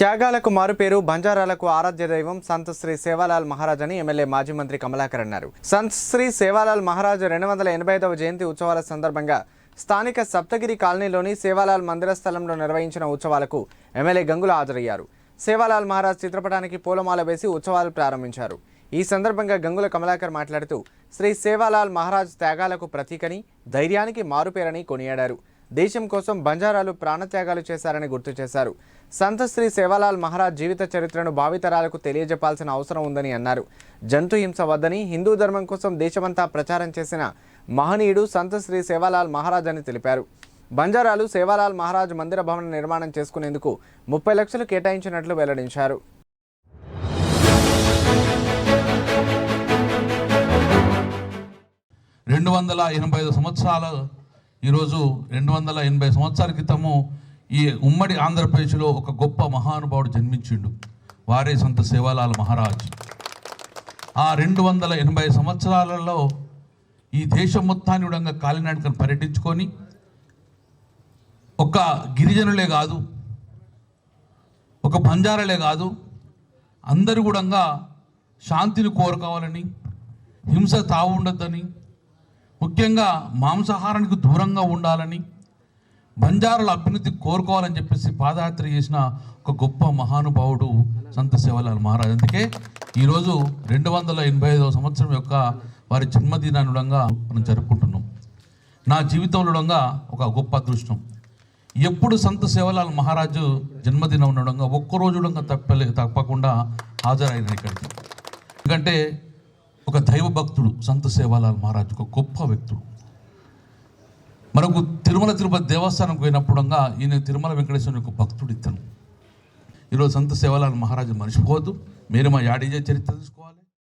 త్యాగాలకు మారుపేరు బంజారాలకు ఆరాధ్య దైవం సంత్ శ్రీ సేవాలాల్ మహారాజ్ అని ఎమ్మెల్యే మాజీ మంత్రి కమలాకర్ అన్నారు. సంత్ శ్రీ సేవాలాల్ మహారాజ్ 285వ జయంతి ఉత్సవాల సందర్భంగా స్థానిక సప్తగిరి కాలనీలోని సేవాలాల్ మందిర స్థలంలో నిర్వహించిన ఉత్సవాలకు ఎమ్మెల్యే గంగుల హాజరయ్యారు. సేవాలాల్ మహారాజ్ చిత్రపటానికి పూలమాల వేసి ఉత్సవాలు ప్రారంభించారు. ఈ సందర్భంగా గంగుల కమలాకర్ మాట్లాడుతూ శ్రీ సేవాలాల్ మహారాజ్ త్యాగాలకు ప్రతీకని, ధైర్యానికి మారుపేరని కొనియాడారు. దేశం కోసం బంజారాలు ప్రాణత్యాగాలు చేశారని గుర్తు చేశారు. సంత్ శ్రీ సేవాలాల్ మహారాజ్ జీవిత చరిత్రను భావితరాలకు తెలియజెప్పాల్సిన అవసరం ఉందని అన్నారు. జంతు హింస వద్దని హిందూ ధర్మం కోసం దేశమంతా ప్రచారం చేసిన మహనీయుడు సంత్ శ్రీ సేవాలాల్ మహారాజ్ అని తెలిపారు. బంజారాలు సేవాలాల్ మహారాజ్ మందిర భవన నిర్మాణం చేసుకునేందుకు 30 లక్షలు కేటాయించినట్లు వెల్లడించారు. ఈరోజు 280 సంవత్సరాల క్రితము ఈ ఉమ్మడి ఆంధ్రప్రదేశ్లో ఒక గొప్ప మహానుభావుడు జన్మించిండు. వారే సంత్ సేవాలాల్ మహారాజ్. ఆ 280 సంవత్సరాలలో ఈ దేశం మొత్తాన్ని కూడా కాలినడకను పర్యటించుకొని ఒక గిరిజనులే కాదు, ఒక బంజారాలే కాదు, అందరూ కూడా శాంతిని కోరుకోవాలని, హింస తావు ఉండొద్దని, ముఖ్యంగా మాంసాహారానికి దూరంగా ఉండాలని, బంజారాల అభ్యున్నతి కోరుకోవాలని చెప్పేసి పాదయాత్ర చేసిన ఒక గొప్ప మహానుభావుడు సంత్ సేవాలాల్ మహారాజ్. అందుకే ఈరోజు 285వ సంవత్సరం యొక్క వారి జన్మదినాన్ని మనం జరుపుకుంటున్నాం. నా జీవితంలో ఒక గొప్ప అదృష్టం. ఎప్పుడు సంత్ సేవాలాల్ మహారాజు జన్మదినం ఉండడంగా ఒక్కరోజు తప్పకుండా హాజరైన ఇక్కడికి. ఎందుకంటే ఒక దైవ భక్తుడు సంత్ సేవాలాల్ మహారాజ్, ఒక గొప్ప వ్యక్తుడు. మనకు తిరుపతి దేవస్థానంకి పోయినప్పుడు ఈయన తిరుమల వెంకటేశ్వరుని యొక్క భక్తుడు ఇతను. ఈరోజు సంత్ సేవాలాల్ మహారాజు మర్చిపోవద్దు. మీరు మా యాడీజే చరిత్ర తీసుకోవాలి.